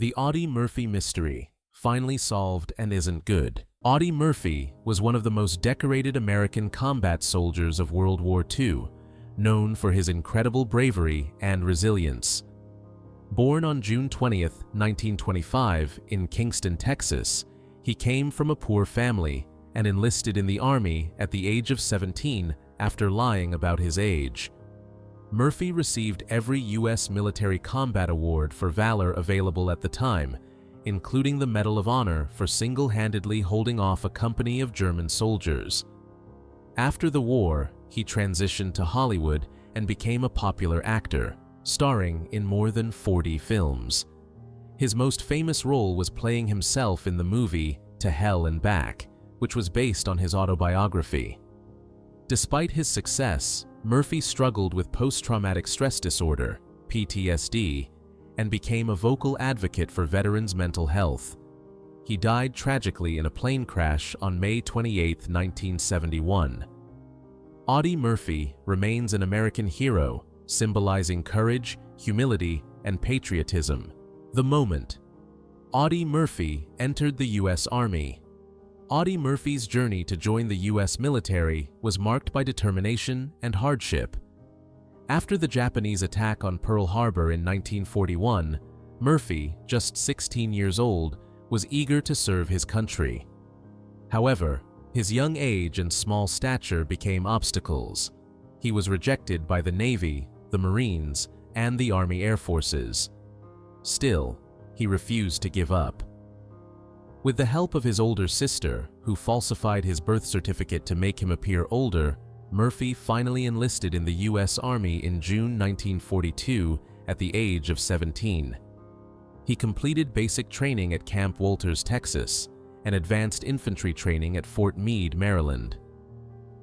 The Audie Murphy mystery, finally solved and isn't good. Audie Murphy was one of the most decorated American combat soldiers of World War II, known for his incredible bravery and resilience. Born on June 20, 1925, in Kingston, Texas, he came from a poor family and enlisted in the Army at the age of 17 after lying about his age. Murphy received every U.S. military combat award for valor available at the time, including the Medal of Honor for single-handedly holding off a company of German soldiers. After the war, he transitioned to Hollywood and became a popular actor, starring in more than 40 films. His most famous role was playing himself in the movie To Hell and Back, which was based on his autobiography. Despite his success, Murphy struggled with post-traumatic stress disorder, PTSD, and became a vocal advocate for veterans' mental health. He died tragically in a plane crash on May 28, 1971. Audie Murphy remains an American hero, symbolizing courage, humility, and patriotism. The moment Audie Murphy entered the U.S. Army. Audie Murphy's journey to join the U.S. military was marked by determination and hardship. After the Japanese attack on Pearl Harbor in 1941, Murphy, just 16 years old, was eager to serve his country. However, his young age and small stature became obstacles. He was rejected by the Navy, the Marines, and the Army Air Forces. Still, he refused to give up. With the help of his older sister, who falsified his birth certificate to make him appear older, Murphy finally enlisted in the U.S. Army in June 1942 at the age of 17. He completed basic training at Camp Walters, Texas, and advanced infantry training at Fort Meade, Maryland.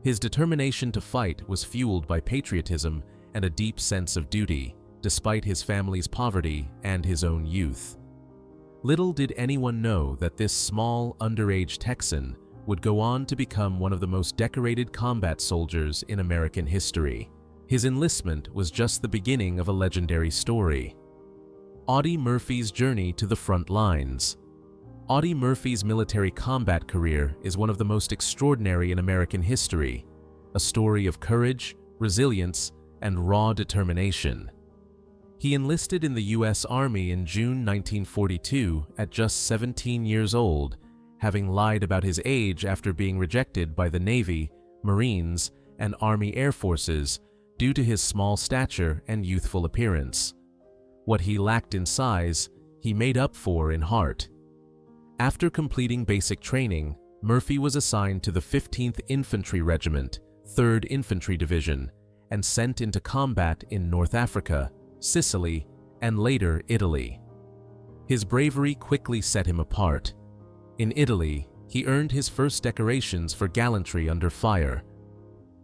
His determination to fight was fueled by patriotism and a deep sense of duty, despite his family's poverty and his own youth. Little did anyone know that this small, underage Texan would go on to become one of the most decorated combat soldiers in American history. His enlistment was just the beginning of a legendary story. Audie Murphy's journey to the front lines. Audie Murphy's military combat career is one of the most extraordinary in American history, a story of courage, resilience, and raw determination. He enlisted in the U.S. Army in June 1942 at just 17 years old, having lied about his age after being rejected by the Navy, Marines, and Army Air Forces due to his small stature and youthful appearance. What he lacked in size, he made up for in heart. After completing basic training, Murphy was assigned to the 15th Infantry Regiment, 3rd Infantry Division, and sent into combat in North Africa, Sicily, and later Italy. His bravery quickly set him apart. In Italy, he earned his first decorations for gallantry under fire.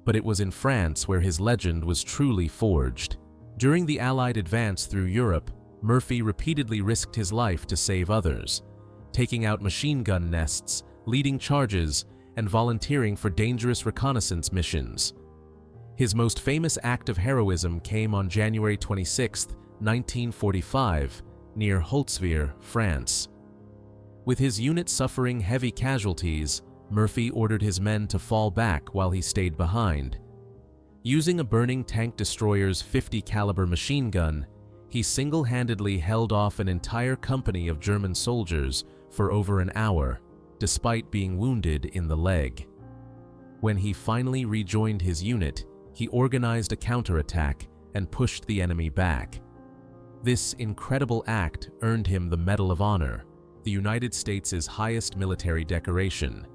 But it was in France where his legend was truly forged. During the Allied advance through Europe, Murphy repeatedly risked his life to save others, taking out machine gun nests, leading charges, and volunteering for dangerous reconnaissance missions. His most famous act of heroism came on January 26, 1945, near Holtzwihr, France. With his unit suffering heavy casualties, Murphy ordered his men to fall back while he stayed behind. Using a burning tank destroyer's .50 caliber machine gun, he single-handedly held off an entire company of German soldiers for over an hour, despite being wounded in the leg. When he finally rejoined his unit, he organized a counterattack and pushed the enemy back. This incredible act earned him the Medal of Honor, the United States' highest military decoration.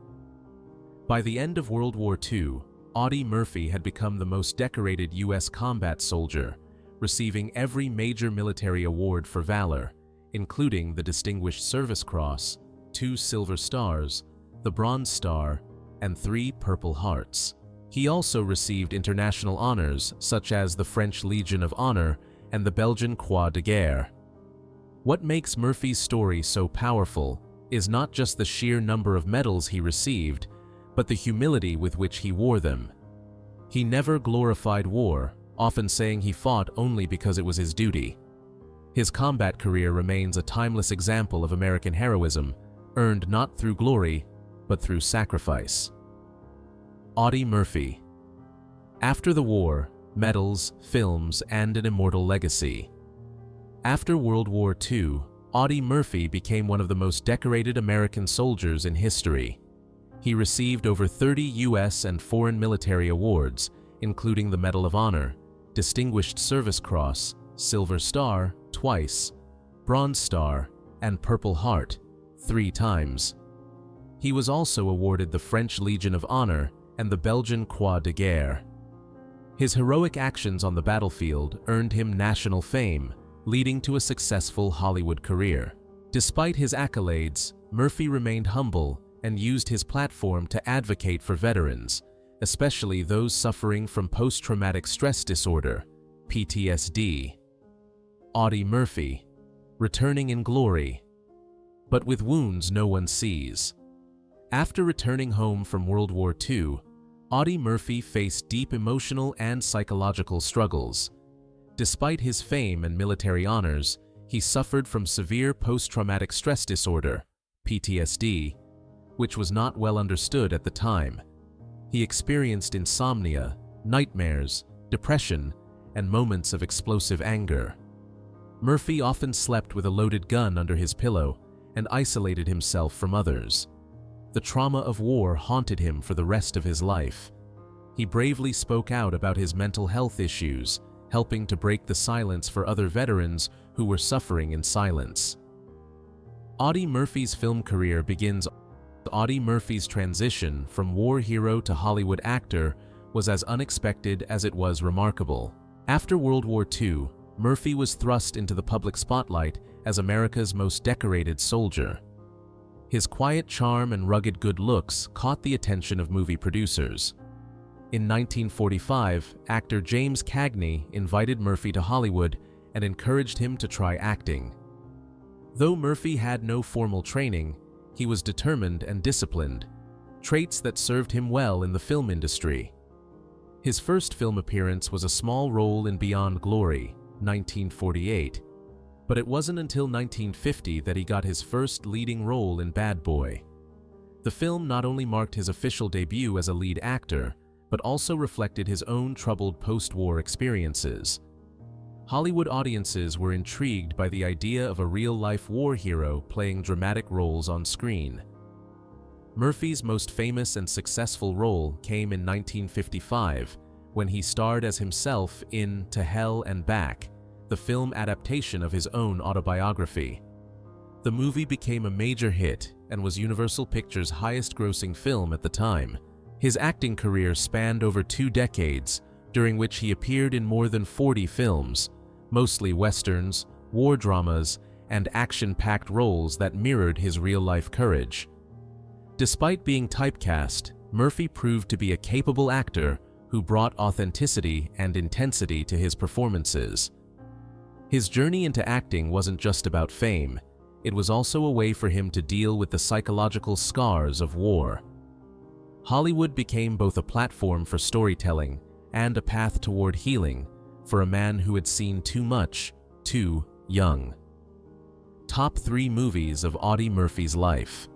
By the end of World War II, Audie Murphy had become the most decorated U.S. combat soldier, receiving every major military award for valor, including the Distinguished Service Cross, 2 Silver Stars, the Bronze Star, and 3 Purple Hearts. He also received international honors such as the French Legion of Honor and the Belgian Croix de Guerre. What makes Murphy's story so powerful is not just the sheer number of medals he received, but the humility with which he wore them. He never glorified war, often saying he fought only because it was his duty. His combat career remains a timeless example of American heroism, earned not through glory, but through sacrifice. Audie Murphy. After the war, medals, films, and an immortal legacy. After World War II, Audie Murphy became one of the most decorated American soldiers in history. He received over 30 U.S. and foreign military awards, including the Medal of Honor, Distinguished Service Cross, Silver Star twice, Bronze Star, and Purple Heart 3 times. He was also awarded the French Legion of Honor and the Belgian Croix de Guerre. His heroic actions on the battlefield earned him national fame, leading to a successful Hollywood career. Despite his accolades, Murphy remained humble and used his platform to advocate for veterans, especially those suffering from post-traumatic stress disorder, PTSD. Audie Murphy, returning in glory, but with wounds no one sees. After returning home from World War II, Audie Murphy faced deep emotional and psychological struggles. Despite his fame and military honors, he suffered from severe post-traumatic stress disorder, PTSD, which was not well understood at the time. He experienced insomnia, nightmares, depression, and moments of explosive anger. Murphy often slept with a loaded gun under his pillow and isolated himself from others. The trauma of war haunted him for the rest of his life. He bravely spoke out about his mental health issues, helping to break the silence for other veterans who were suffering in silence. Audie Murphy's film career begins. Audie Murphy's transition from war hero to Hollywood actor was as unexpected as it was remarkable. After World War II, Murphy was thrust into the public spotlight as America's most decorated soldier. His quiet charm and rugged good looks caught the attention of movie producers. In 1945, actor James Cagney invited Murphy to Hollywood and encouraged him to try acting. Though Murphy had no formal training, he was determined and disciplined, traits that served him well in the film industry. His first film appearance was a small role in Beyond Glory, 1948, but it wasn't until 1950 that he got his first leading role in Bad Boy. The film not only marked his official debut as a lead actor, but also reflected his own troubled post-war experiences. Hollywood audiences were intrigued by the idea of a real-life war hero playing dramatic roles on screen. Murphy's most famous and successful role came in 1955, when he starred as himself in To Hell and Back, the film adaptation of his own autobiography. The movie became a major hit and was Universal Pictures' highest-grossing film at the time. His acting career spanned over 2 decades, during which he appeared in more than 40 films, mostly westerns, war dramas, and action-packed roles that mirrored his real-life courage. Despite being typecast, Murphy proved to be a capable actor who brought authenticity and intensity to his performances. His journey into acting wasn't just about fame, it was also a way for him to deal with the psychological scars of war. Hollywood became both a platform for storytelling and a path toward healing for a man who had seen too much, too young. Top 3 movies of Audie Murphy's life.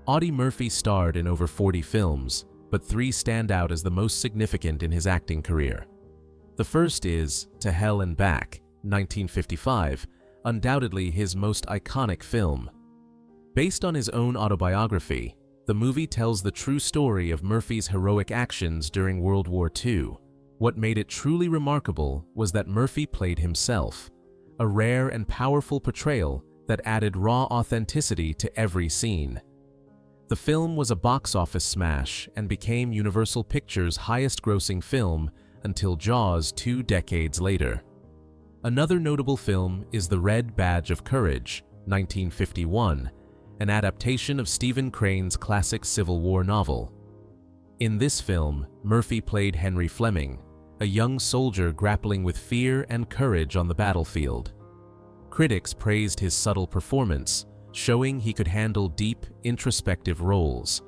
Audie Murphy starred in over 40 films, but 3 stand out as the most significant in his acting career. The first is To Hell and Back, 1955, undoubtedly his most iconic film. Based on his own autobiography, the movie tells the true story of Murphy's heroic actions during World War II. What made it truly remarkable was that Murphy played himself, a rare and powerful portrayal that added raw authenticity to every scene. The film was a box office smash and became Universal Pictures' highest-grossing film until Jaws 2 decades later. Another notable film is The Red Badge of Courage, 1951, an adaptation of Stephen Crane's classic Civil War novel. In this film, Murphy played Henry Fleming, a young soldier grappling with fear and courage on the battlefield. Critics praised his subtle performance, showing he could handle deep, introspective roles.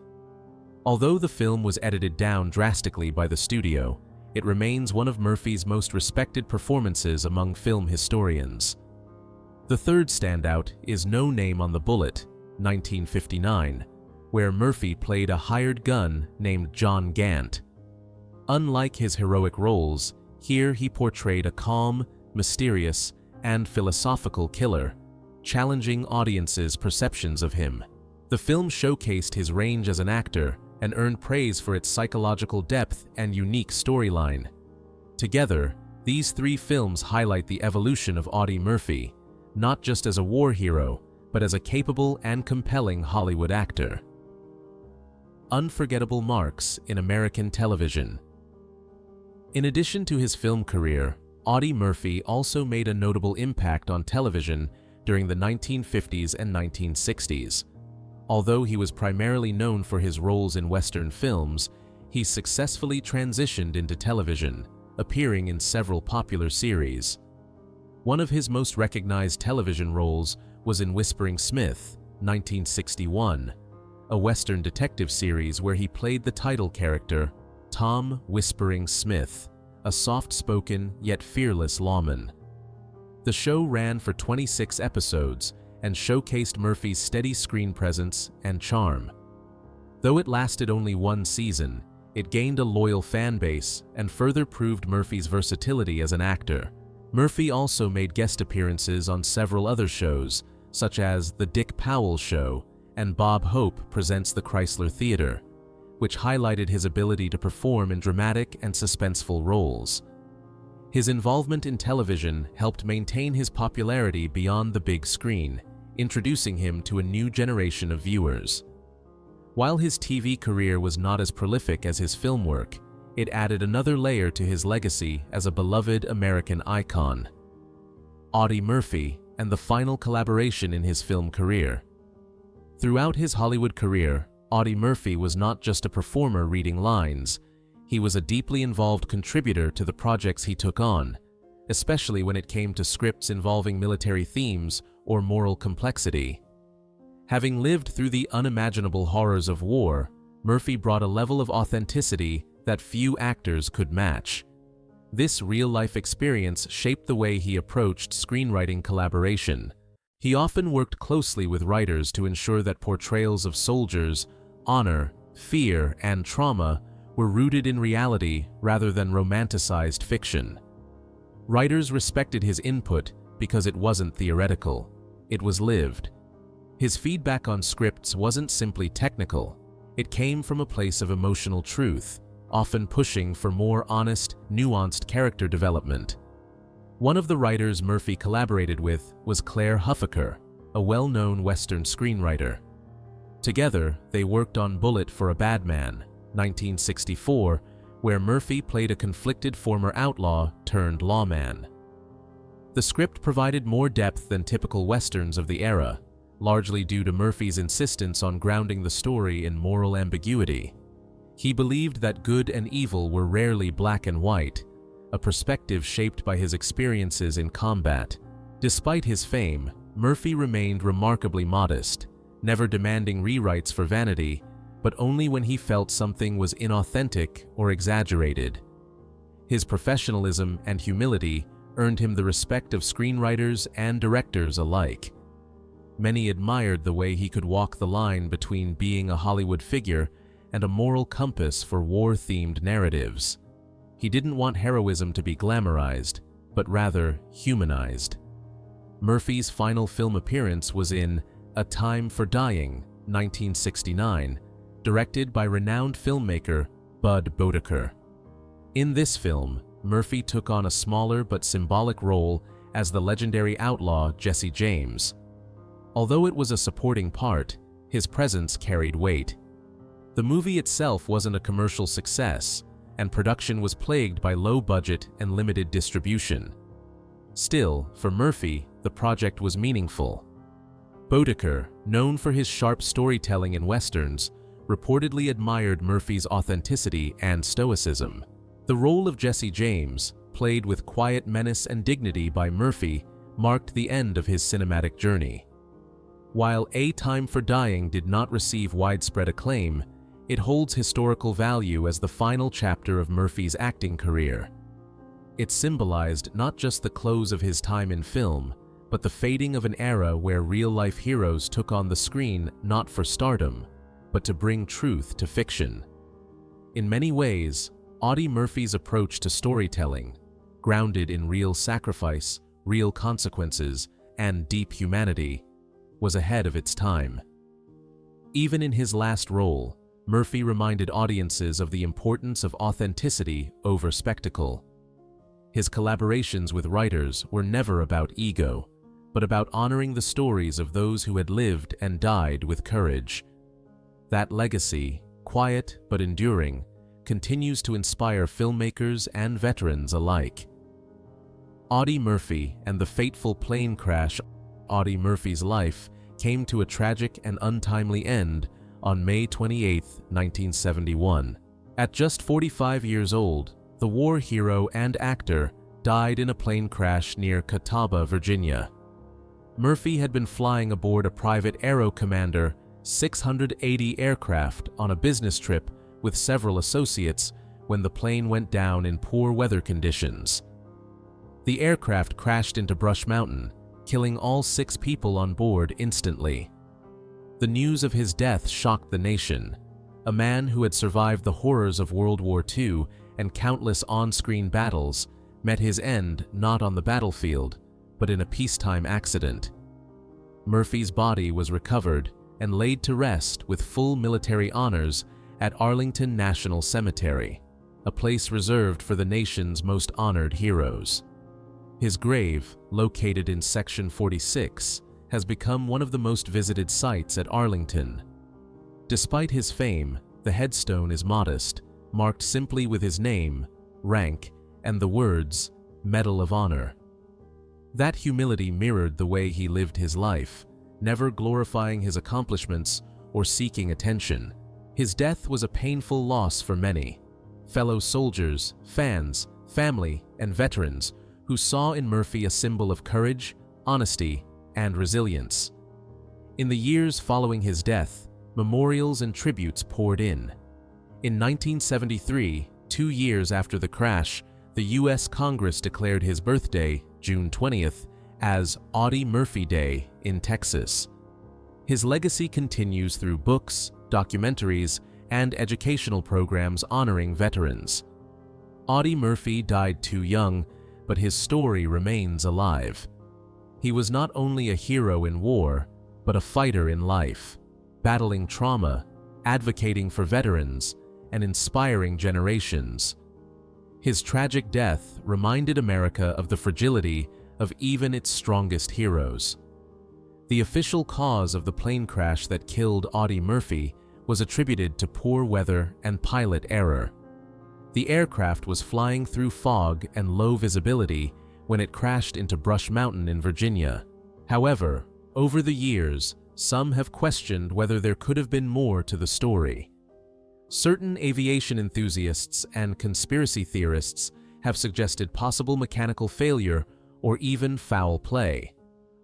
Although the film was edited down drastically by the studio, it remains one of Murphy's most respected performances among film historians. The third standout is No Name on the Bullet, 1959, where Murphy played a hired gun named John Gant. Unlike his heroic roles, here he portrayed a calm, mysterious, and philosophical killer, challenging audiences' perceptions of him. The film showcased his range as an actor and earned praise for its psychological depth and unique storyline. Together, these three films highlight the evolution of Audie Murphy, not just as a war hero, but as a capable and compelling Hollywood actor. Unforgettable marks in American television. In addition to his film career, Audie Murphy also made a notable impact on television during the 1950s and 1960s. Although he was primarily known for his roles in Western films, he successfully transitioned into television, appearing in several popular series. One of his most recognized television roles was in Whispering Smith, 1961, a Western detective series where he played the title character, Tom Whispering Smith, a soft-spoken yet fearless lawman. The show ran for 26 episodes and showcased Murphy's steady screen presence and charm. Though it lasted only one season, it gained a loyal fan base and further proved Murphy's versatility as an actor. Murphy also made guest appearances on several other shows, such as The Dick Powell Show and Bob Hope Presents the Chrysler Theater, which highlighted his ability to perform in dramatic and suspenseful roles. His involvement in television helped maintain his popularity beyond the big screen, introducing him to a new generation of viewers. While his TV career was not as prolific as his film work, it added another layer to his legacy as a beloved American icon. Audie Murphy and the final collaboration in his film career. Throughout his Hollywood career, Audie Murphy was not just a performer reading lines. He was a deeply involved contributor to the projects he took on, especially when it came to scripts involving military themes or moral complexity. Having lived through the unimaginable horrors of war, Murphy brought a level of authenticity that few actors could match. This real-life experience shaped the way he approached screenwriting collaboration. He often worked closely with writers to ensure that portrayals of soldiers, honor, fear, and trauma were rooted in reality rather than romanticized fiction. Writers respected his input because it wasn't theoretical, it was lived. His feedback on scripts wasn't simply technical, it came from a place of emotional truth, often pushing for more honest, nuanced character development. One of the writers Murphy collaborated with was Claire Huffaker, a well-known Western screenwriter. Together, they worked on Bullet for a Bad Man, 1964, where Murphy played a conflicted former outlaw turned lawman. The script provided more depth than typical Westerns of the era, largely due to Murphy's insistence on grounding the story in moral ambiguity. He believed that good and evil were rarely black and white, a perspective shaped by his experiences in combat. Despite his fame, Murphy remained remarkably modest, never demanding rewrites for vanity, but only when he felt something was inauthentic or exaggerated. His professionalism and humility earned him the respect of screenwriters and directors alike. Many admired the way he could walk the line between being a Hollywood figure and a moral compass for war-themed narratives. He didn't want heroism to be glamorized, but rather humanized. Murphy's final film appearance was in A Time for Dying, 1969, directed by renowned filmmaker Bud Bodeker. In this film, Murphy took on a smaller but symbolic role as the legendary outlaw Jesse James. Although it was a supporting part, his presence carried weight. The movie itself wasn't a commercial success, and production was plagued by low budget and limited distribution. Still, for Murphy, the project was meaningful. Bodeker, known for his sharp storytelling in westerns, reportedly admired Murphy's authenticity and stoicism. The role of Jesse James, played with quiet menace and dignity by Murphy, marked the end of his cinematic journey. While A Time for Dying did not receive widespread acclaim, it holds historical value as the final chapter of Murphy's acting career. It symbolized not just the close of his time in film, but the fading of an era where real-life heroes took on the screen not for stardom, but to bring truth to fiction. In many ways, Audie Murphy's approach to storytelling, grounded in real sacrifice, real consequences, and deep humanity, was ahead of its time. Even in his last role, Murphy reminded audiences of the importance of authenticity over spectacle. His collaborations with writers were never about ego, but about honoring the stories of those who had lived and died with courage. That legacy, quiet but enduring, continues to inspire filmmakers and veterans alike. Audie Murphy and the fateful plane crash. Audie Murphy's life came to a tragic and untimely end on May 28, 1971. At just 45 years old, the war hero and actor died in a plane crash near Catawba, Virginia. Murphy had been flying aboard a private Aero Commander 680 aircraft on a business trip with several associates when the plane went down in poor weather conditions. The aircraft crashed into Brush Mountain, killing all 6 people on board instantly. The news of his death shocked the nation. A man who had survived the horrors of World War II and countless on-screen battles met his end not on the battlefield, but in a peacetime accident. Murphy's body was recovered and laid to rest with full military honors at Arlington National Cemetery, a place reserved for the nation's most honored heroes. His grave, located in Section 46, has become one of the most visited sites at Arlington. Despite his fame, the headstone is modest, marked simply with his name, rank, and the words, Medal of Honor. That humility mirrored the way he lived his life, never glorifying his accomplishments or seeking attention. His death was a painful loss for many, fellow soldiers, fans, family, and veterans who saw in Murphy a symbol of courage, honesty, and resilience. In the years following his death, memorials and tributes poured in. In 1973, 2 years after the crash, the U.S. Congress declared his birthday, June 20th, as Audie Murphy Day in Texas. His legacy continues through books, documentaries, and educational programs honoring veterans. Audie Murphy died too young, but his story remains alive. He was not only a hero in war, but a fighter in life, battling trauma, advocating for veterans, and inspiring generations. His tragic death reminded America of the fragility of even its strongest heroes. The official cause of the plane crash that killed Audie Murphy was attributed to poor weather and pilot error. The aircraft was flying through fog and low visibility when it crashed into Brush Mountain in Virginia. However, over the years, some have questioned whether there could have been more to the story. Certain aviation enthusiasts and conspiracy theorists have suggested possible mechanical failure or even foul play,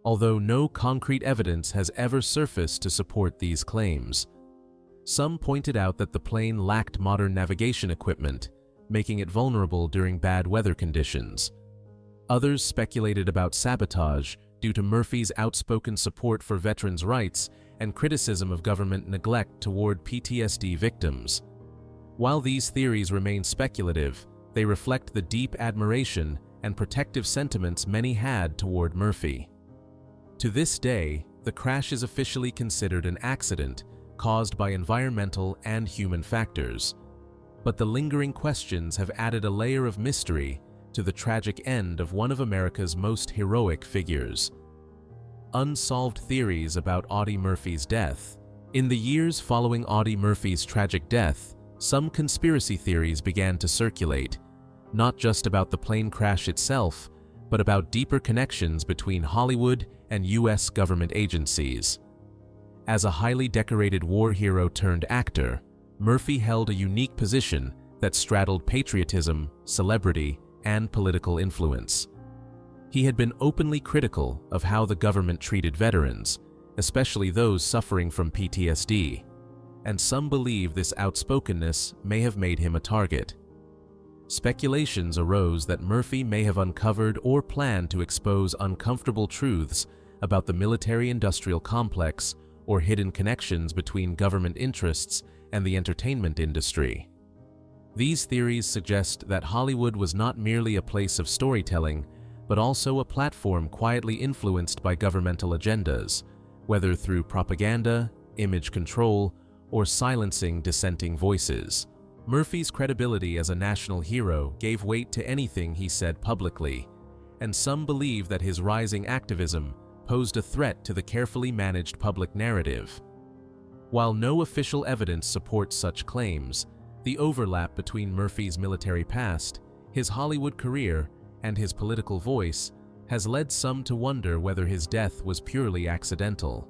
although no concrete evidence has ever surfaced to support these claims. Some pointed out that the plane lacked modern navigation equipment, making it vulnerable during bad weather conditions. Others speculated about sabotage due to Murphy's outspoken support for veterans' rights and criticism of government neglect toward PTSD victims. While these theories remain speculative, they reflect the deep admiration and protective sentiments many had toward Murphy. To this day, the crash is officially considered an accident caused by environmental and human factors. But the lingering questions have added a layer of mystery to the tragic end of one of America's most heroic figures. Unsolved theories about Audie Murphy's death. In the years following Audie Murphy's tragic death, some conspiracy theories began to circulate, not just about the plane crash itself, but about deeper connections between Hollywood and U.S. government agencies. As a highly decorated war hero turned actor, Murphy held a unique position that straddled patriotism, celebrity, and political influence. He had been openly critical of how the government treated veterans, especially those suffering from PTSD, and some believe this outspokenness may have made him a target. Speculations arose that Murphy may have uncovered or planned to expose uncomfortable truths about the military-industrial complex or hidden connections between government interests and the entertainment industry. These theories suggest that Hollywood was not merely a place of storytelling, but also a platform quietly influenced by governmental agendas, whether through propaganda, image control, or silencing dissenting voices. Murphy's credibility as a national hero gave weight to anything he said publicly, and some believe that his rising activism posed a threat to the carefully managed public narrative. While no official evidence supports such claims, the overlap between Murphy's military past, his Hollywood career, and his political voice has led some to wonder whether his death was purely accidental.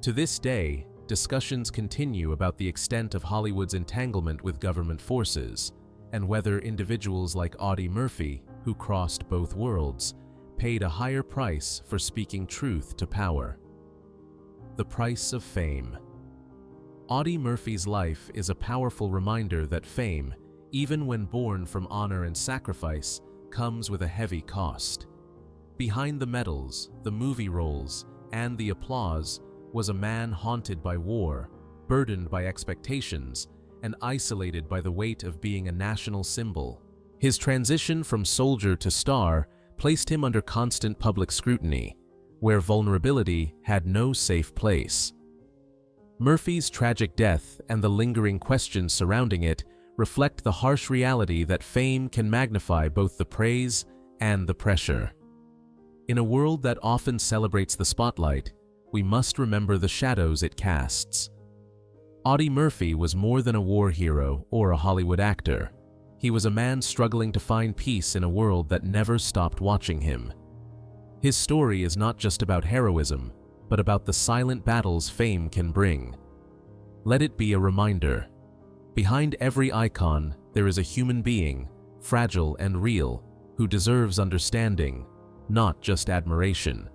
To this day, discussions continue about the extent of Hollywood's entanglement with government forces, and whether individuals like Audie Murphy, who crossed both worlds, paid a higher price for speaking truth to power. The price of fame. Audie Murphy's life is a powerful reminder that fame, even when born from honor and sacrifice, comes with a heavy cost. Behind the medals, the movie roles, and the applause was a man haunted by war, burdened by expectations, and isolated by the weight of being a national symbol. His transition from soldier to star placed him under constant public scrutiny, where vulnerability had no safe place. Murphy's tragic death and the lingering questions surrounding it reflect the harsh reality that fame can magnify both the praise and the pressure. In a world that often celebrates the spotlight, we must remember the shadows it casts. Audie Murphy was more than a war hero or a Hollywood actor. He was a man struggling to find peace in a world that never stopped watching him. His story is not just about heroism, but about the silent battles fame can bring. Let it be a reminder. Behind every icon, there is a human being, fragile and real, who deserves understanding, not just admiration.